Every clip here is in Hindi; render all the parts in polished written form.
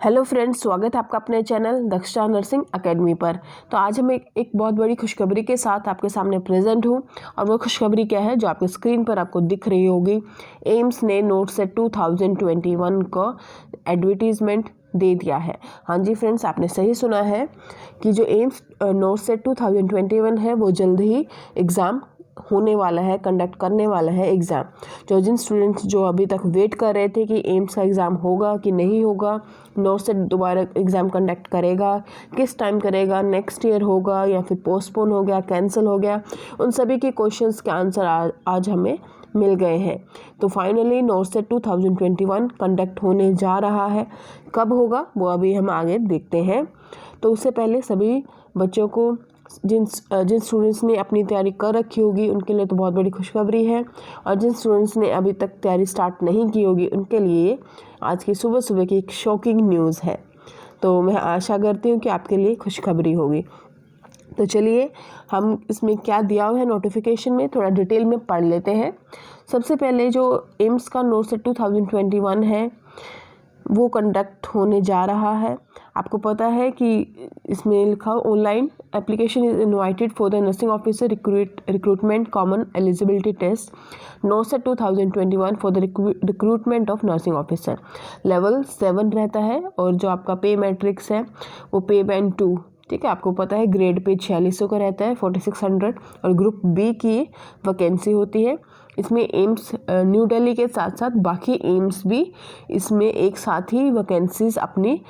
हेलो फ्रेंड्स, स्वागत है आपका अपने चैनल दक्षता नर्सिंग एकेडमी पर। तो आज हम एक बहुत बड़ी खुशखबरी के साथ आपके सामने प्रेजेंट हूँ। और वो खुशखबरी क्या है जो आपकी स्क्रीन पर आपको दिख रही होगी। एम्स ने नोट सेट 2021 का एडवर्टीजमेंट दे दिया है। हाँ जी फ्रेंड्स, आपने सही सुना है कि जो एम्स नोट सेट 2021 है वो जल्द ही एग्ज़ाम होने वाला है, कंडक्ट करने वाला है एग्ज़ाम। जो जिन स्टूडेंट्स जो अभी तक वेट कर रहे थे कि एम्स का एग्ज़ाम होगा कि नहीं होगा, नोट से दोबारा एग्ज़ाम कंडक्ट करेगा, किस टाइम करेगा, नेक्स्ट ईयर होगा या फिर पोस्टपोन हो गया, कैंसिल हो गया, उन सभी के क्वेश्चंस के आंसर आज हमें मिल गए हैं। तो फाइनली नोट सेट 2021 कंडक्ट होने जा रहा है। कब होगा वो अभी हम आगे देखते हैं। तो उससे पहले सभी बच्चों को जिन स्टूडेंट्स ने अपनी तैयारी कर रखी होगी उनके लिए तो बहुत बड़ी खुशखबरी है। और जिन स्टूडेंट्स ने अभी तक तैयारी स्टार्ट नहीं की होगी उनके लिए आज की सुबह सुबह की एक शॉकिंग न्यूज़ है। तो मैं आशा करती हूँ कि आपके लिए खुशखबरी होगी। तो चलिए हम इसमें क्या दिया हुआ है नोटिफिकेशन में थोड़ा डिटेल में पढ़ लेते हैं। सबसे पहले जो एम्स का नोट सेट 2021 है वो कंडक्ट होने जा रहा है। आपको पता है कि इसमें लिखा online application is invited for the nursing officer recruitment common eligibility test NORCET 2021 for the recruitment of nursing officer. Level 7 रहता है और जो आपका पे मैट्रिक्स है वो पे बैंड 2, ठीक है। आपको पता है ग्रेड पे 4600 का रहता है 4600 और ग्रुप बी की वैकेंसी होती है। इसमें एम्स न्यू दिल्ली के साथ साथ बाकी एम्स भी इसमें एक साथ ही वैकेंसीज अपनी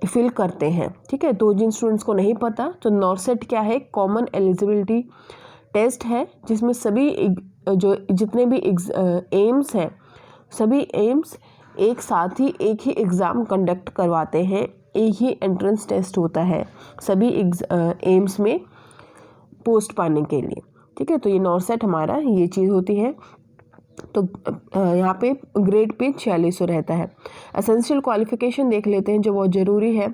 फिल करते हैं, ठीक है। तो जिन स्टूडेंट्स को नहीं पता तो नॉर्सेट क्या है, कॉमन एलिजिबिलिटी टेस्ट है जिसमें सभी जो जितने भी एम्स हैं सभी एम्स एक साथ ही एक ही एग्ज़ाम कंडक्ट करवाते हैं। एक ही एंट्रेंस टेस्ट होता है सभी एम्स में पोस्ट पाने के लिए, ठीक है। तो ये नॉर्सेट हमारा ये चीज़ होती है। तो यहाँ पे ग्रेड पे 4600 रहता है। एसेंशियल क्वालिफ़िकेशन देख लेते हैं जो बहुत ज़रूरी है।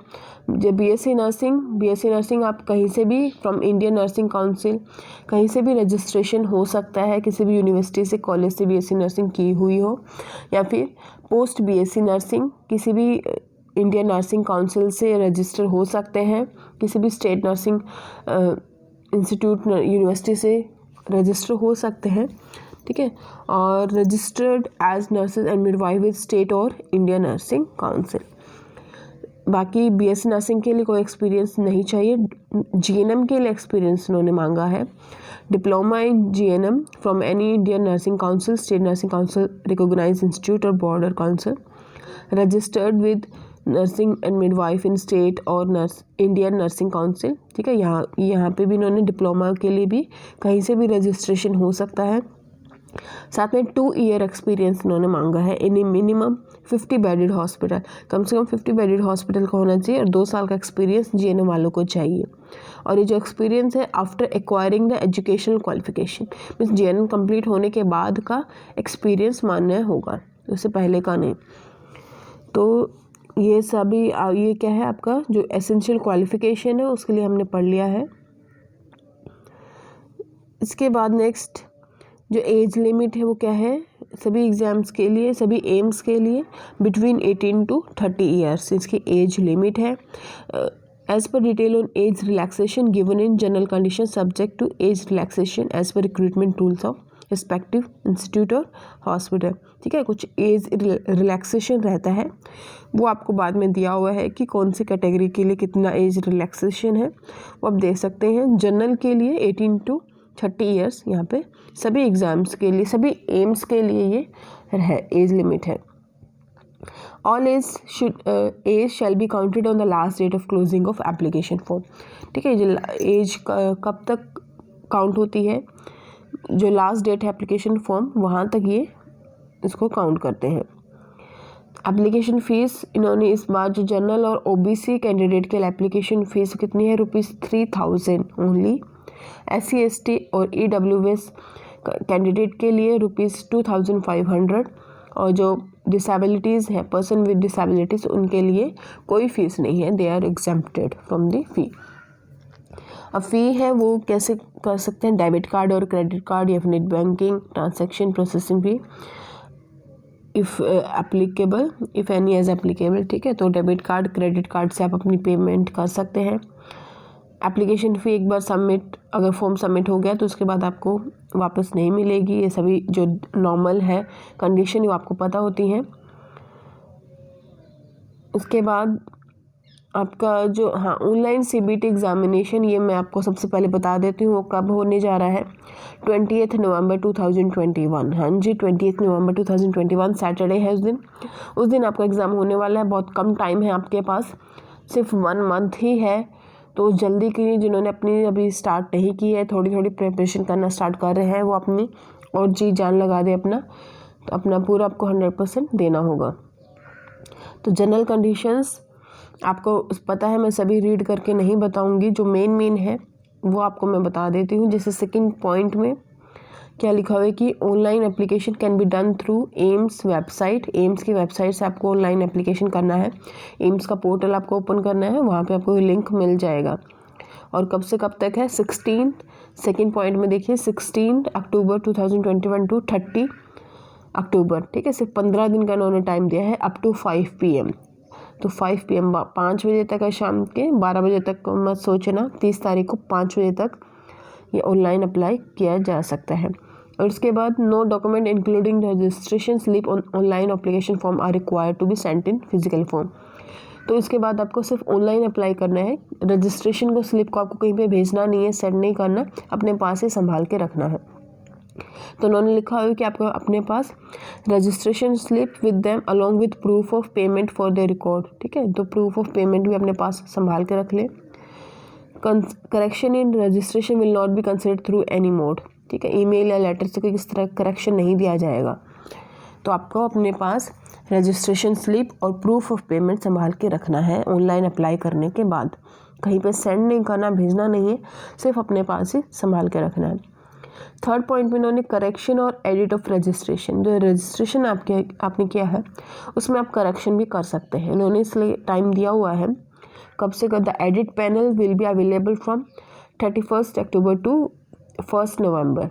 जो बीएससी नर्सिंग आप कहीं से भी फ्रॉम इंडियन नर्सिंग काउंसिल कहीं से भी रजिस्ट्रेशन हो सकता है, किसी भी यूनिवर्सिटी से कॉलेज से बीएससी नर्सिंग की हुई हो या फिर पोस्ट बीएससी नर्सिंग किसी भी इंडियन नर्सिंग काउंसिल से रजिस्टर हो सकते हैं, किसी भी स्टेट नर्सिंग इंस्टीट्यूट यूनिवर्सिटी से रजिस्टर हो सकते हैं, ठीक है। और registered as nurses and midwife with state और इंडियन नर्सिंग काउंसिल। बाकी बीएससी नर्सिंग के लिए कोई एक्सपीरियंस नहीं चाहिए। जीएनएम के लिए एक्सपीरियंस उन्होंने मांगा है। Diploma in GNM from any Indian nursing council, state nursing council recognised institute और border council, registered with nursing and midwife in state और इंडियन नर्सिंग काउंसिल, ठीक है। यहाँ पे भी इन्होंने डिप्लोमा के लिए भी कहीं से भी रजिस्ट्रेशन हो सकता है। साथ में 2 ईयर एक्सपीरियंस इन्होंने मांगा है इन मिनिमम 50 बेडेड हॉस्पिटल, कम से कम 50 बेडेड हॉस्पिटल का होना चाहिए और 2 साल का एक्सपीरियंस जीएनएम वालों को चाहिए। और ये जो एक्सपीरियंस है after acquiring the educational qualification, means GNM complete होने के बाद का एक्सपीरियंस मान्य होगा, उससे पहले का नहीं। तो ये सभी ये क्या है आपका जो एसेंशियल क्वालिफिकेशन है उसके लिए हमने पढ़ लिया है। इसके बाद नेक्स्ट जो एज लिमिट है वो क्या है, सभी एग्ज़ाम्स के लिए सभी एम्स के लिए बिटवीन 18 to 30 ईयर्स इसकी एज लिमिट है। As per detail on age relaxation given in general condition subject to age relaxation as per recruitment rules of respective institute और हॉस्पिटल, ठीक है। कुछ एज रिलैक्सेशन रहता है वो आपको बाद में दिया हुआ है कि कौन सी कैटेगरी के लिए कितना एज रिलैक्सेशन है वो आप देख सकते हैं। जनरल के लिए 18 to 30 ईयर्स यहाँ पे सभी एग्ज़ाम्स के लिए सभी एम्स के लिए ये है एज लिमिट है। All age shall be counted on the last date of closing of application form, ठीक है। जो एज कब तक काउंट होती है, जो लास्ट डेट है एप्लीकेशन फॉर्म वहाँ तक ये इसको काउंट करते हैं। एप्लीकेशन फ़ीस इन्होंने इस बार जो जनरल और ओबीसी कैंडिडेट के लिए एप्लीकेशन फ़ीस कितनी है, ₹3000 ओनली। SC/ST और EWS कैंडिडेट के लिए ₹2500 और जो डिसेबिलिटीज़ है पर्सन विद डिसेबिलिटीज़ उनके लिए कोई फ़ीस नहीं है, they are exempted from the fee. अब फ़ी है वो कैसे कर सकते हैं, डेबिट कार्ड और क्रेडिट कार्ड या फिर net banking transaction processing fee. If applicable, if any as applicable, ठीक है। तो डेबिट कार्ड, क्रेडिट कार्ड से आप अपनी पेमेंट कर सकते हैं। एप्लीकेशन फ़ी एक बार सबमिट, अगर फॉर्म सबमिट हो गया तो उसके बाद आपको वापस नहीं मिलेगी। ये सभी जो नॉर्मल है कंडीशन वो आपको पता होती हैं। उसके बाद आपका जो ऑनलाइन CBT एग्ज़ामिनेशन, ये मैं आपको सबसे पहले बता देती हूँ वो कब होने जा रहा है। 20 नवंबर 2021, हाँ जी 20 नवंबर 2021 सैटरडे है उस दिन आपका एग्ज़ाम होने वाला है। बहुत कम टाइम है आपके पास, सिर्फ 1 मंथ ही है। तो जल्दी कीजिए, जिन्होंने अपनी अभी स्टार्ट नहीं की है, थोड़ी थोड़ी प्रिपरेशन करना स्टार्ट कर रहे हैं, वो अपनी और जी जान लगा दे अपना, तो अपना पूरा आपको 100% देना होगा। तो जनरल कंडीशंस आपको पता है, मैं सभी रीड करके नहीं बताऊंगी, जो मेन है वो आपको मैं बता देती हूँ। जैसे सेकंड पॉइंट में क्या लिखा हुआ है कि online application can be done through AIIMS website. AIIMS की वेबसाइट से आपको ऑनलाइन एप्लीकेशन करना है। एम्स का पोर्टल आपको ओपन करना है, वहाँ पे आपको लिंक मिल जाएगा। और कब से कब तक है? 16, सेकेंड पॉइंट में देखिए 16 अक्टूबर 2021 टू 30 अक्टूबर, ठीक है। सिर्फ 15 दिन का उन्होंने टाइम दिया है, अप टू 5 PM। तो 5 PM 5 बजे तक है शाम के, 12 बजे तक मत सोचना। 30 तारीख को 5 बजे तक ये ऑनलाइन अप्लाई किया जा सकता है। और उसके बाद no document including registration slip online application form are required to be sent in physical form. तो इसके बाद आपको सिर्फ ऑनलाइन अप्लाई करना है, रजिस्ट्रेशन को स्लिप को आपको कहीं पे भेजना नहीं है, सेंड नहीं करना, अपने पास ही संभाल के रखना है। तो उन्होंने लिखा हुआ कि आपको अपने पास registration slip with them along with proof of payment for the record, ठीक है। तो प्रूफ ऑफ पेमेंट भी अपने पास संभाल के रख ले। Correction in registration will not be considered through any mode, ठीक है। ईमेल या लेटर से कोई किस तरह करेक्शन नहीं दिया जाएगा। तो आपको अपने पास रजिस्ट्रेशन स्लिप और प्रूफ ऑफ पेमेंट संभाल के रखना है ऑनलाइन अप्लाई करने के बाद। कहीं पे सेंड नहीं करना, भेजना नहीं है, सिर्फ अपने पास ही संभाल के रखना है। थर्ड पॉइंट में इन्होंने करेक्शन और एडिट ऑफ रजिस्ट्रेशन, जो रजिस्ट्रेशन आपने किया है उसमें आप करेक्शन भी कर सकते हैं। इन्होंने इसलिए टाइम दिया हुआ है कब से the edit panel will be available from 31 October to 1 November,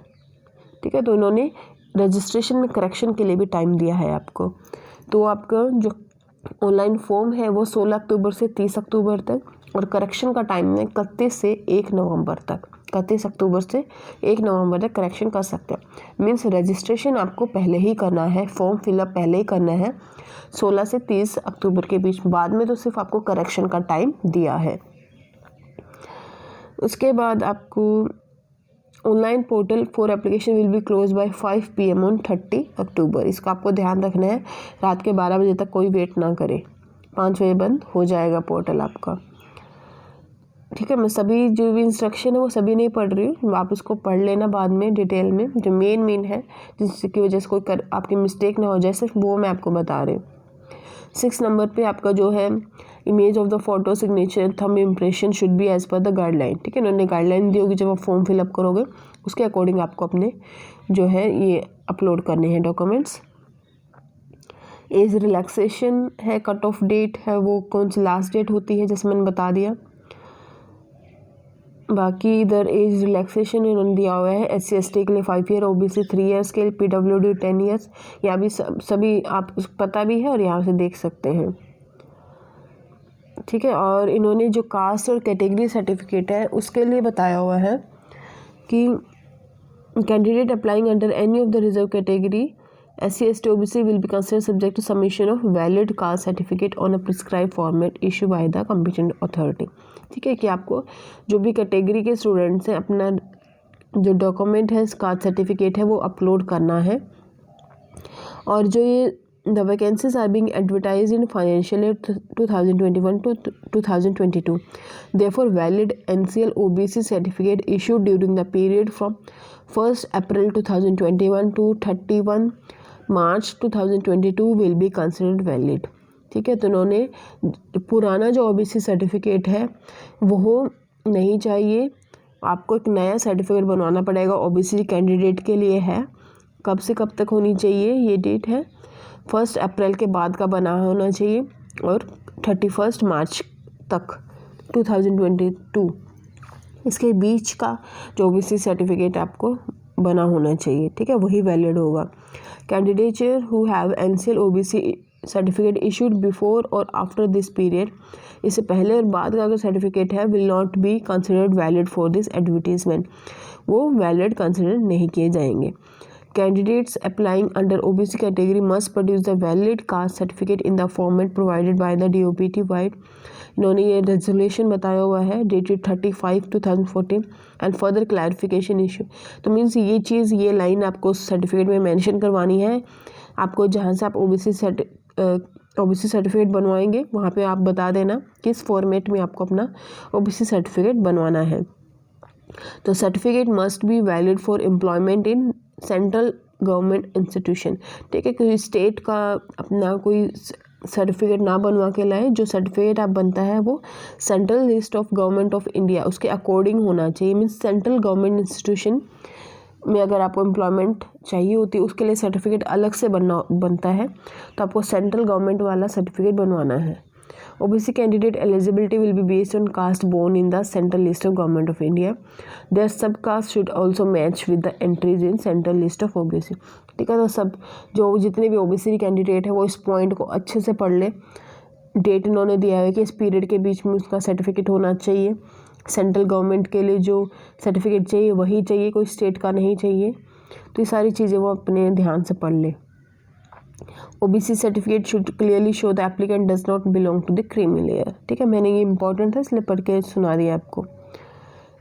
ठीक है। तो इन्होंने रजिस्ट्रेशन में करेक्शन के लिए भी टाइम दिया है आपको। तो आपका जो ऑनलाइन फॉर्म है वो 16 अक्टूबर से 30 अक्टूबर तक, और करेक्शन का टाइम है 31 से 1 नवंबर तक। 31 अक्टूबर से 1 नवंबर तक करेक्शन कर सकते हैं। मीन्स रजिस्ट्रेशन आपको पहले ही करना है, फॉर्म फिलअप पहले ही करना है 16 से 30 अक्टूबर के बीच। बाद में तो सिर्फ आपको करेक्शन का टाइम दिया है। उसके बाद आपको online portal for application will be close by 5 PM on 30 अक्टूबर। इसका आपको ध्यान रखना है, रात के 12 बजे तक कोई वेट ना करे, 5 बजे बंद हो जाएगा पोर्टल आपका, ठीक है। मैं सभी जो भी इंस्ट्रक्शन है वो सभी नहीं पढ़ रही हूँ, आप उसको पढ़ लेना बाद में डिटेल में, जो मेन है जिसकी वजह से कोई आपकी मिस्टेक ना हो जाए, सिर्फ वो मैं आपको बता रही हूँ। 6 नंबर पे आपका जो है image of the photo signature thumb impression should be as per the guideline, ठीक है। उन्होंने गाइडलाइन दी होगी, जब आप फॉर्म फिलअप करोगे उसके अकॉर्डिंग आपको अपने जो है ये अपलोड करने हैं डॉक्यूमेंट्स। एज रिलैक्सेशन है, कट ऑफ डेट है वो कौन सी लास्ट डेट होती है जैसे मैंने बता दिया। बाकी इधर एज रिलैक्सेशन इन्होंने दिया हुआ है SC/ST के लिए 5 ईयर, OBC 3 ईयर्स के लिए, PWD 10 ईयर्स। यहाँ भी सभी आप पता भी है और यहाँ से देख सकते हैं, ठीक है। और इन्होंने जो कास्ट और कैटेगरी सर्टिफिकेट है उसके लिए बताया हुआ है कि candidate applying under any of the reserve category SC/ST OBC will be considered subject to submission of valid caste certificate on a prescribe format issue by the competent authority, ठीक है। कि आपको जो भी कैटेगरी के स्टूडेंट्स हैं अपना जो डॉक्यूमेंट है कास्ट सर्टिफिकेट है वो अपलोड करना है। और जो ये the vacancies are being advertised in financial year 2021 to 2022, therefore valid NCL OBC certificate issued during the period from 1st April 2021 to 31 March 2022 will be considered valid, ठीक है। तो उन्होंने पुराना जो OBC सर्टिफिकेट है वो नहीं चाहिए, आपको एक नया सर्टिफिकेट बनवाना पड़ेगा। OBC कैंडिडेट के लिए है, कब से कब तक होनी चाहिए ये डेट है 1 अप्रैल के बाद का बना होना चाहिए, और 31 मार्च तक 2022 इसके बीच का जो OBC सर्टिफिकेट आपको बना होना चाहिए, ठीक है, वही वैलिड होगा। Candidate who have NCL OBC certificate issued before और आफ्टर दिस पीरियड, इससे पहले और बाद का अगर सर्टिफिकेट है, will not be considered valid for this advertisement, वो वैलिड कंसिडर नहीं किए जाएंगे। Candidates applying under OBC category must produce the valid caste certificate in the format provided by the DOPT wide. इन्होंने ये रेजोल्यूशन बताया हुआ है dated 35/2014 and further clarification issue. तो मीन्स ये चीज़, ये लाइन आपको सर्टिफिकेट में मेंशन करवानी है। आपको जहाँ से आप OBC सर्टिफिकेट बनवाएंगे वहाँ पे आप बता देना किस फॉर्मेट में आपको अपना OBC सर्टिफिकेट बनवाना है। तो certificate must be valid for employment in central government institution, ठीक है। कोई स्टेट का अपना कोई सर्टिफिकेट ना बनवा के लाए, जो सर्टिफिकेट आप बनता है वो central list of government of India उसके अकॉर्डिंग होना चाहिए। मीन्स सेंट्रल गवर्नमेंट इंस्टीट्यूशन में अगर आपको एम्प्लॉयमेंट चाहिए होती है उसके लिए सर्टिफिकेट अलग से बनता है, तो आपको सेंट्रल गवर्नमेंट वाला सर्टिफिकेट बनवाना है। OBC candidate eligibility will be based on caste born in the central list of Government of India. Their subcaste should also match with the entries in central list of OBC, ठीक है। तो सब जो जितने भी OBC कैंडिडेट है वो इस पॉइंट को अच्छे से पढ़ ले। डेट इन्होंने दिया है कि इस पीरियड के बीच में उसका सर्टिफिकेट होना चाहिए। सेंट्रल गवर्नमेंट के लिए जो सर्टिफिकेट चाहिए वही चाहिए, कोई स्टेट का नहीं चाहिए। तो ये सारी चीज़ें वो अपने ध्यान से पढ़ ले। OBC certificate should clearly show the applicant does not belong to the creamy layer, ठीक है। मैंने ये इंपॉर्टेंट था इसलिए पढ़ के सुना दिया आपको।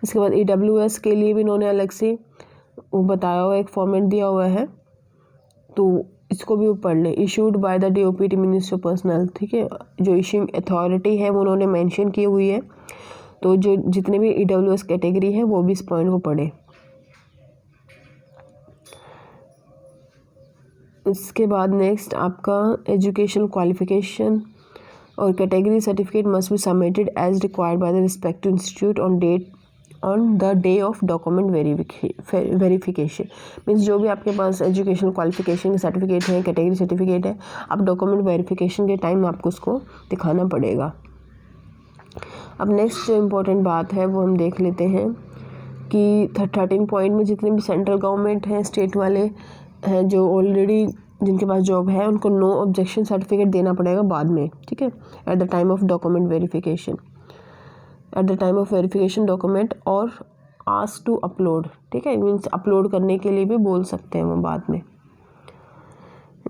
इसके बाद EWS के लिए भी इन्होंने अलग से वो बताया हुआ एक फॉर्मेट दिया हुआ है, तो इसको भी वो पढ़ ले। Issued by the DOPT minister personal, ठीक है। जो इशूइंग अथॉरिटी है वो उन्होंने मेंशन की हुई है, तो जो जितने भी EWS कैटेगरी है वो भी इस पॉइंट को पढ़े। इसके बाद नेक्स्ट आपका एजुकेशन क्वालिफिकेशन और category certificate must be submitted as required by the respective institute on the day of document verification. Means जो भी आपके पास एजुकेशन क्वालिफिकेशन के सर्टिफिकेट है, कैटेगरी सर्टिफिकेट है, आप डॉक्यूमेंट वेरिफिकेशन के टाइम आपको उसको दिखाना पड़ेगा। अब नेक्स्ट जो इम्पोर्टेंट बात है वो हम देख लेते हैं कि 13 पॉइंट में जितने भी सेंट्रल गवर्नमेंट हैं, स्टेट वाले हैं जो ऑलरेडी जिनके पास जॉब है, उनको नो ऑब्जेक्शन सर्टिफिकेट देना पड़ेगा बाद में, ठीक है, at the time of document verification. At the time of verification document और आस्क टू अपलोड, ठीक है, मीन्स अपलोड करने के लिए भी बोल सकते हैं वो बाद में।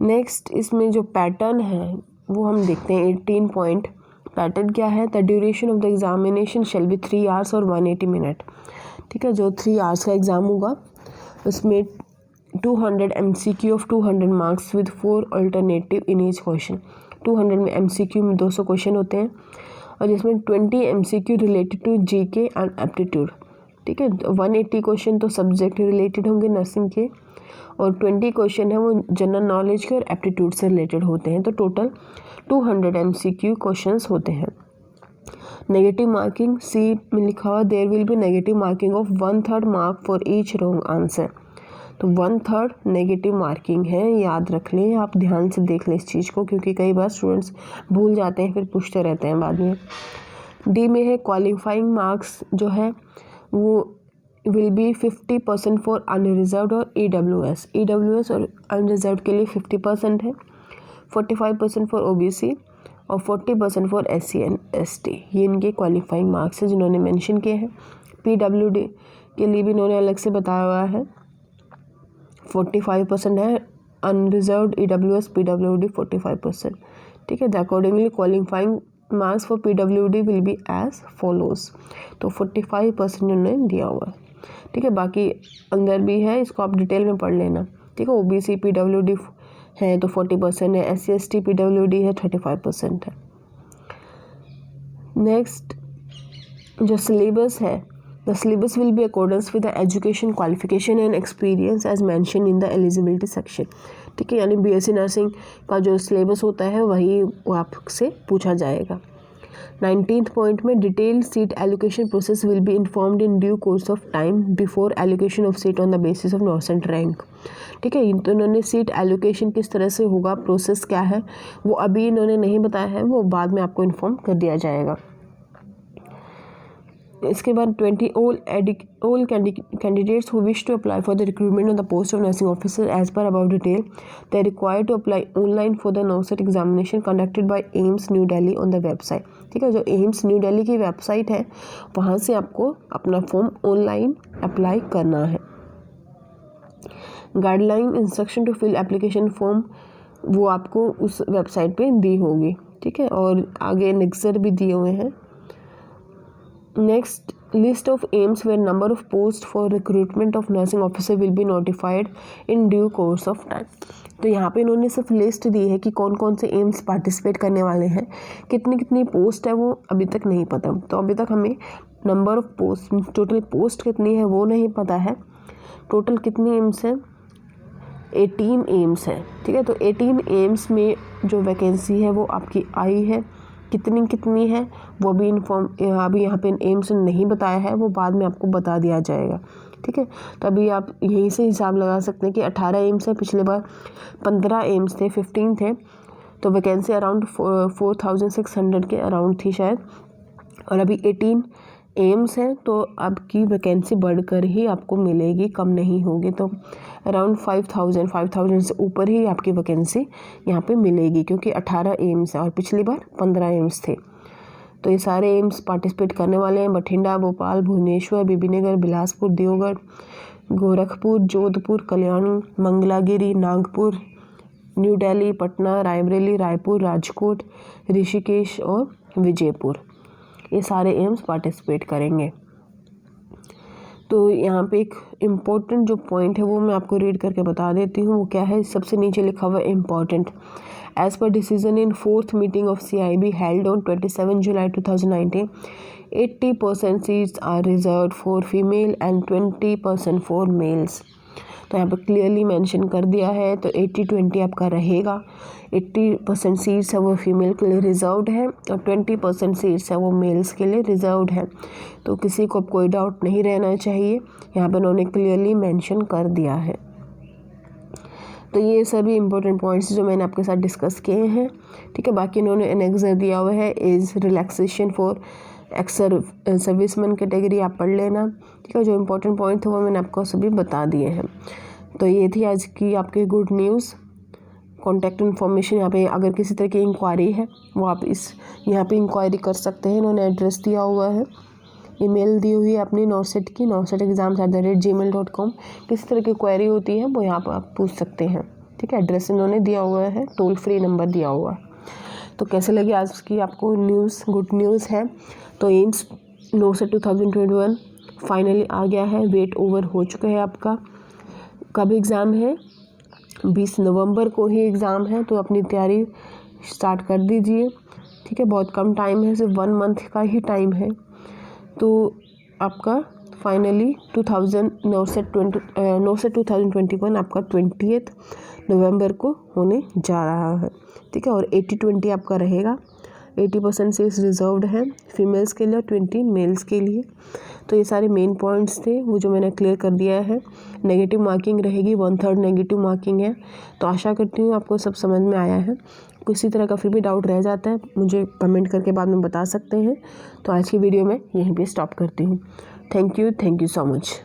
नेक्स्ट इसमें जो पैटर्न है वो हम देखते हैं। 18 पॉइंट पैटर्न क्या है? The duration of the examination shall be 3 hours और 180 मिनट, ठीक है। जो 3 आवर्स का एग्ज़ाम होगा उसमें 200 MCQ of 200 marks with 4 alternative in each question. 200 में MCQ में 200 क्वेश्चन होते हैं और जिसमें 20 MCQ related to GK and aptitude, ठीक है। 180 क्वेश्चन तो सब्जेक्ट रिलेटेड होंगे नर्सिंग के, और 20 क्वेश्चन है वो जनरल नॉलेज के और एप्टीट्यूड से रिलेटेड होते हैं। तो टोटल 200 MCQ क्वेश्चंस होते हैं। नेगेटिव मार्किंग सी में लिखा हुआ there will be negative marking of 1/3 mark for each wrong answer. तो 1/3 नेगेटिव मार्किंग है, याद रख लें, आप ध्यान से देख लें इस चीज़ को, क्योंकि कई बार स्टूडेंट्स भूल जाते हैं फिर पूछते रहते हैं बाद में। डी में है क्वालिफाइंग मार्क्स जो है वो विल बी 50% फॉर अनरिजर्व्ड और EWS और अनरिजर्व्ड के लिए 50% है, 45% फॉर OBC और 40% फॉर SC एंड ST। ये इनके क्वालिफाइंग मार्क्स है जिन्होंने मेंशन किए हैं। PWD के लिए भी इन्होंने अलग से बताया हुआ है, 45% है, अनरिजर्व्ड EWS PWD 45%, ठीक है। The accordingly qualifying marks for PWD will be as follows. तो 45% उन्होंने दिया हुआ है, ठीक है। बाकी अंदर भी है, इसको आप डिटेल में पढ़ लेना, ठीक है। OBC PWD है तो 40% है, SC ST PWD है 35% है। नेक्स्ट जो सिलेबस है, the syllabus will be accordance with the education qualification and experience as mention in the eligibility section, ठीक है। यानी BSc नर्सिंग का जो सिलेबस होता है वही आपसे पूछा जाएगा। 19th पॉइंट में detail seat allocation process will be informed in due course of time before allocation of seat on the basis of NORCET rank, ठीक है। तो इन्होंने सीट एलोकेशन किस तरह से होगा, प्रोसेस क्या है, वो अभी इन्होंने नहीं बताया है, वो बाद में आपको इन्फॉर्म कर दिया जाएगा। इसके बाद 20 all candidates who wish to apply for the recruitment on the post of nursing officer as per above detail, they are required to apply online for the NOCET examination conducted by AIIMS New Delhi on the website. ठीक है, जो AIIMS न्यू दिल्ली की वेबसाइट है वहाँ से आपको अपना फॉर्म ऑनलाइन अप्लाई करना है. Guideline instruction to fill application form वो आपको उस वेबसाइट पे दी होगी. ठीक है, और आगे नेक्सर भी दिए हुए हैं. Next, list of AIIMS where number of post for recruitment of nursing officer will be notified in due course of time. तो यहाँ पे इन्होंने सिर्फ लिस्ट दी है कि कौन कौन से एम्स पार्टिसिपेट करने वाले हैं, कितनी कितनी पोस्ट है वो अभी तक नहीं पता. तो अभी तक हमें number of post, total post कितनी है वो नहीं पता है. टोटल कितनी एम्स है? 18 एम्स है. ठीक है, तो 18 एम्स में जो वैकेंसी है वो आपकी आई है. कितनी है वो भी अभी यहाँ पे एम्स नहीं बताया है, वो बाद में आपको बता दिया जाएगा. ठीक है, तो अभी आप यहीं से हिसाब लगा सकते हैं कि 18 एम्स है. पिछले बार 15 एम्स थे, 15 थे, तो वैकेंसी अराउंड 4600 के अराउंड थी शायद. और अभी 18 एम्स है तो अब की वैकेंसी बढ़कर ही आपको मिलेगी, कम नहीं होगी. तो अराउंड 5000 से ऊपर ही आपकी वैकेंसी यहाँ पे मिलेगी, क्योंकि 18 एम्स है और पिछली बार 15 एम्स थे. तो ये सारे एम्स पार्टिसिपेट करने वाले हैं. बठिंडा, भोपाल, भुवनेश्वर, बीबीनगर, बिलासपुर, देवगढ़, गोरखपुर, जोधपुर, कल्याणी, मंगलागिरी, नागपुर, न्यू दिल्ली, पटना, रायबरेली, रायपुर, राजकोट, ऋषिकेश और विजयपुर. ये सारे एम्स पार्टिसिपेट करेंगे. तो यहाँ पे एक इम्पोर्टेंट जो पॉइंट है वो मैं आपको रीड करके बता देती हूँ. वो क्या है? सबसे नीचे लिखा हुआ है important. As per decision in 4th meeting of CIB held on 27 July 2019, 80% seats are reserved for female and 20% for males. तो यहाँ पर क्लियरली मेंशन कर दिया है. तो 80-20 आपका रहेगा. 80% सीट्स है वो फीमेल के लिए रिजर्व्ड है और 20% सीट्स है वो मेल्स के लिए रिजर्व्ड है. तो किसी को कोई डाउट नहीं रहना चाहिए, यहाँ पर उन्होंने क्लियरली मेंशन कर दिया है. तो ये सभी इंपॉर्टेंट पॉइंट्स जो मैंने आपके साथ डिस्कस किए हैं. ठीक है, बाकी इन्होंने एनेक्सर दिया हुआ है age relaxation for ex serviceman category, आप पढ़ लेना. ठीक है, जो इम्पोर्टेंट पॉइंट थे वो मैंने आपको सभी बता दिए हैं. तो ये थी आज की आपकी गुड न्यूज़. कॉन्टैक्ट इन्फॉर्मेशन यहाँ पे अगर किसी तरह की इंक्वायरी है वो आप यहाँ पे इंक्वायरी कर सकते हैं. इन्होंने एड्रेस दिया हुआ है, ईमेल दी हुई है अपनी NOCET की, NOCETexams@gmail.com. किसी तरह की क्वेरी होती है वो यहाँ पर आप पूछ सकते हैं. ठीक है, एड्रेस इन्होंने दिया हुआ है, टोल फ्री नंबर दिया हुआ है. तो कैसे लगी आज की आपको न्यूज़? गुड न्यूज़ है. तो एम्स NOCET 2021 फाइनली आ गया है, वेट ओवर हो चुका है आपका. कब एग्ज़ाम है? 20 नवंबर को ही एग्ज़ाम है. तो अपनी तैयारी स्टार्ट कर दीजिए. ठीक है, बहुत कम टाइम है, सिर्फ 1 मंथ का ही टाइम है. तो आपका फाइनली NOCET 2021 आपका 20 नवंबर को होने जा रहा है. ठीक है, और 80-20 आपका रहेगा. 80% सीट्स रिजर्व्ड है फीमेल्स के लिए और 20 मेल्स के लिए. तो ये सारे मेन पॉइंट्स थे वो जो मैंने क्लियर कर दिया है. नेगेटिव मार्किंग रहेगी, 1/3 नेगेटिव मार्किंग है. तो आशा करती हूँ आपको सब समझ में आया है. किसी तरह का फिर भी डाउट रह जाता है मुझे कमेंट करके बाद में बता सकते हैं. तो आज की वीडियो मैं यहीं पे स्टॉप करती हूँ. Thank you so much.